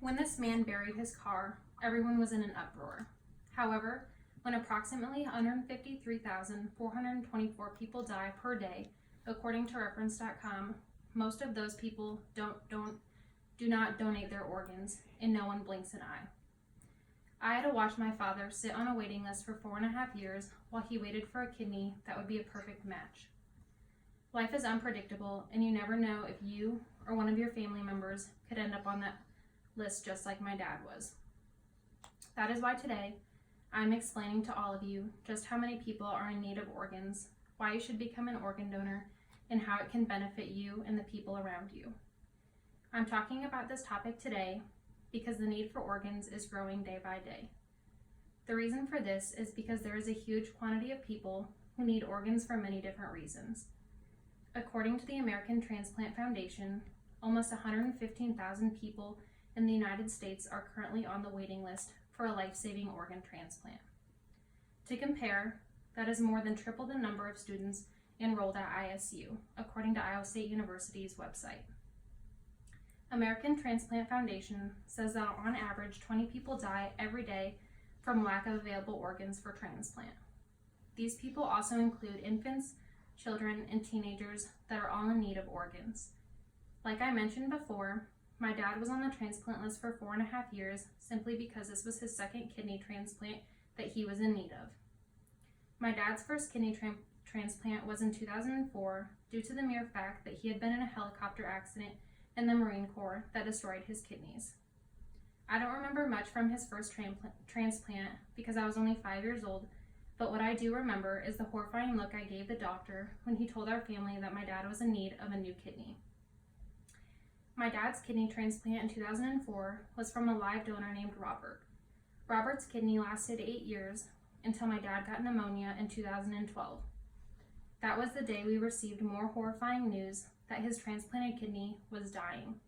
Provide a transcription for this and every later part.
When this man buried his car, everyone was in an uproar. However, when approximately 153,424 people die per day, according to reference.com, most of those people do not donate their organs, and no one blinks an eye. I had to watch my father sit on a waiting list for 4.5 years while he waited for a kidney that would be a perfect match. Life is unpredictable, and you never know if you or one of your family members could end up on that list just like my dad was. That is why today I'm explaining to all of you just how many people are in need of organs, why you should become an organ donor, and how it can benefit you and the people around you. I'm talking about this topic today because the need for organs is growing day by day. The reason for this is because there is a huge quantity of people who need organs for many different reasons. According to the American Transplant Foundation, almost 115,000 people in the United States are currently on the waiting list for a life-saving organ transplant. To compare, that is more than triple the number of students enrolled at ISU, according to Iowa State University's website. American Transplant Foundation says that on average 20 people die every day from lack of available organs for transplant. These people also include infants, children, and teenagers that are all in need of organs. Like I mentioned before, my dad was on the transplant list for 4.5 years simply because this was his second kidney transplant that he was in need of. My dad's first kidney transplant was in 2004 due to the mere fact that he had been in a helicopter accident in the Marine Corps that destroyed his kidneys. I don't remember much from his first transplant because I was only 5 years old, but what I do remember is the horrifying look I gave the doctor when he told our family that my dad was in need of a new kidney. My dad's kidney transplant in 2004 was from a live donor named Robert. Robert's kidney lasted 8 years until my dad got pneumonia in 2012. That was the day we received more horrifying news that his transplanted kidney was dying.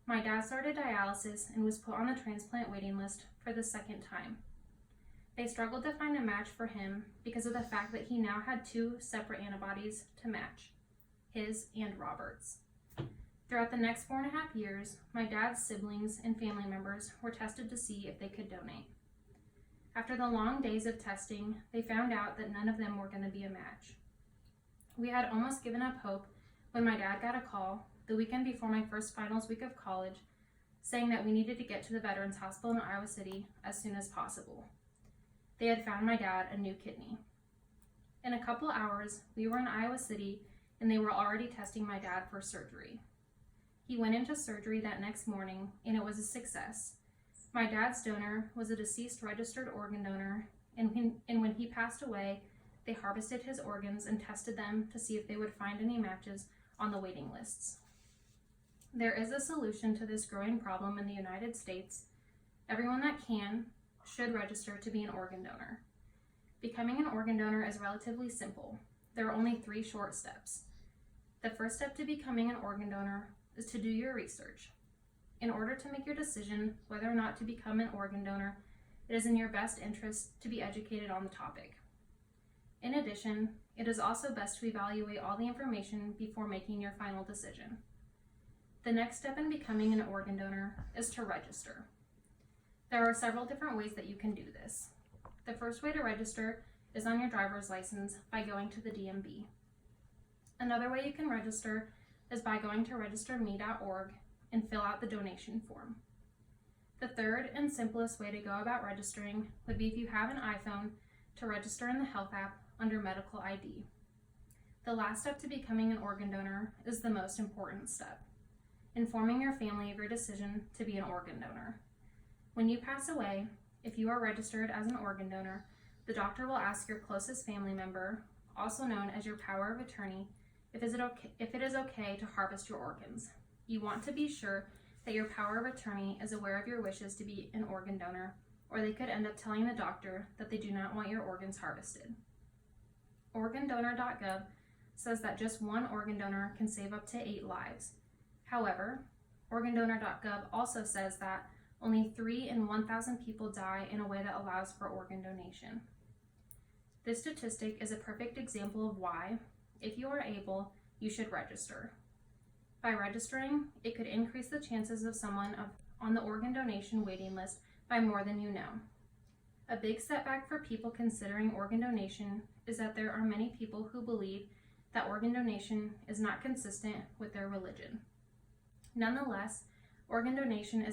My dad started dialysis and was put on the transplant waiting list for the second time. They struggled to find a match for him because of the fact that he now had 2 separate antibodies to match, his and Robert's. Throughout the next 4.5 years, my dad's siblings and family members were tested to see if they could donate. After the long days of testing, they found out that none of them were going to be a match. We had almost given up hope when my dad got a call the weekend before my first finals week of college saying that we needed to get to the Veterans Hospital in Iowa City as soon as possible. They had found my dad a new kidney. In a couple hours, we were in Iowa City and they were already testing my dad for surgery. He went into surgery that next morning and it was a success. My dad's donor was a deceased registered organ donor, and when he passed away, they harvested his organs and tested them to see if they would find any matches on the waiting lists. There is a solution to this growing problem in the United States. Everyone that can should register to be an organ donor. Becoming an organ donor is relatively simple. There are only 3 short steps. The first step to becoming an organ donor is to do your research. In order to make your decision whether or not to become an organ donor, it is in your best interest to be educated on the topic. In addition, it is also best to evaluate all the information before making your final decision. The next step in becoming an organ donor is to register. There are several different ways that you can do this. The first way to register is on your driver's license by going to the DMV. Another way you can register is by going to registerme.org and fill out the donation form. The third and simplest way to go about registering would be if you have an iPhone to register in the Health app under Medical ID. The last step to becoming an organ donor is the most important step, informing your family of your decision to be an organ donor. When you pass away, if you are registered as an organ donor, the doctor will ask your closest family member, also known as your power of attorney, if it is okay to harvest your organs. You want to be sure that your power of attorney is aware of your wishes to be an organ donor, or they could end up telling the doctor that they do not want your organs harvested. Organdonor.gov says that just one organ donor can save up to 8 lives. However, Organdonor.gov also says that only 3 in 1,000 people die in a way that allows for organ donation. This statistic is a perfect example of why, if you are able, you should register. By registering, it could increase the chances of someone on the organ donation waiting list by more than you know. A big setback for people considering organ donation is that there are many people who believe that organ donation is not consistent with their religion. Nonetheless, organ donation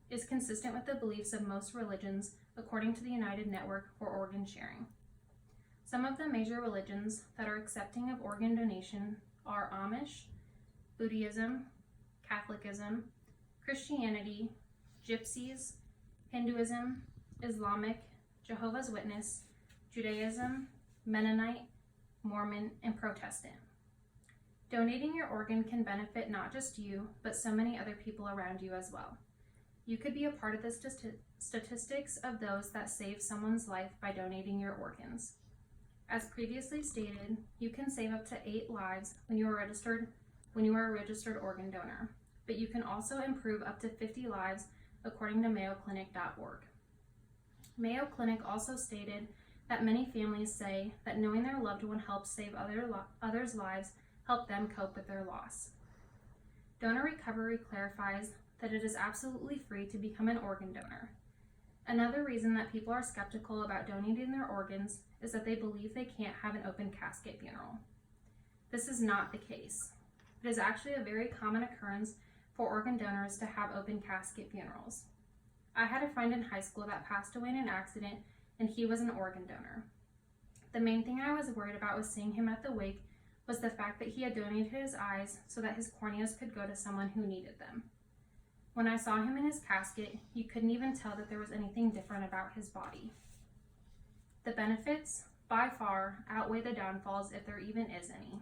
is consistent with the beliefs of most religions according to the United Network for Organ Sharing. Some of the major religions that are accepting of organ donation are Amish, Buddhism, Catholicism, Christianity, Gypsies, Hinduism, Islamic, Jehovah's Witness, Judaism, Mennonite, Mormon, and Protestant. Donating your organ can benefit not just you, but so many other people around you as well. You could be a part of the statistics of those that save someone's life by donating your organs. As previously stated, you can save up to 8 lives when you are a registered organ donor, but you can also improve up to 50 lives according to mayoclinic.org. Mayo Clinic also stated that many families say that knowing their loved one helps save others' lives help them cope with their loss. Donor Recovery clarifies that it is absolutely free to become an organ donor. Another reason that people are skeptical about donating their organs is that they believe they can't have an open casket funeral. This is not the case. It is actually a very common occurrence for organ donors to have open casket funerals. I had a friend in high school that passed away in an accident, and he was an organ donor. The main thing I was worried about with seeing him at the wake was the fact that he had donated his eyes so that his corneas could go to someone who needed them. When I saw him in his casket, you couldn't even tell that there was anything different about his body. The benefits, by far, outweigh the downfalls if there even is any.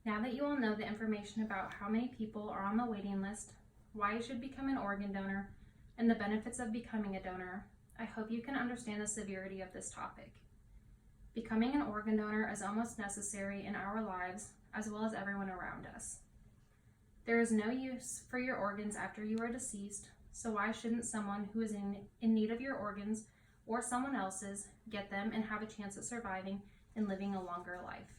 Now that you all know the information about how many people are on the waiting list, why you should become an organ donor, and the benefits of becoming a donor, I hope you can understand the severity of this topic. Becoming an organ donor is almost necessary in our lives, as well as everyone around us. There is no use for your organs after you are deceased, so why shouldn't someone who is in need of your organs or someone else's get them and have a chance at surviving and living a longer life?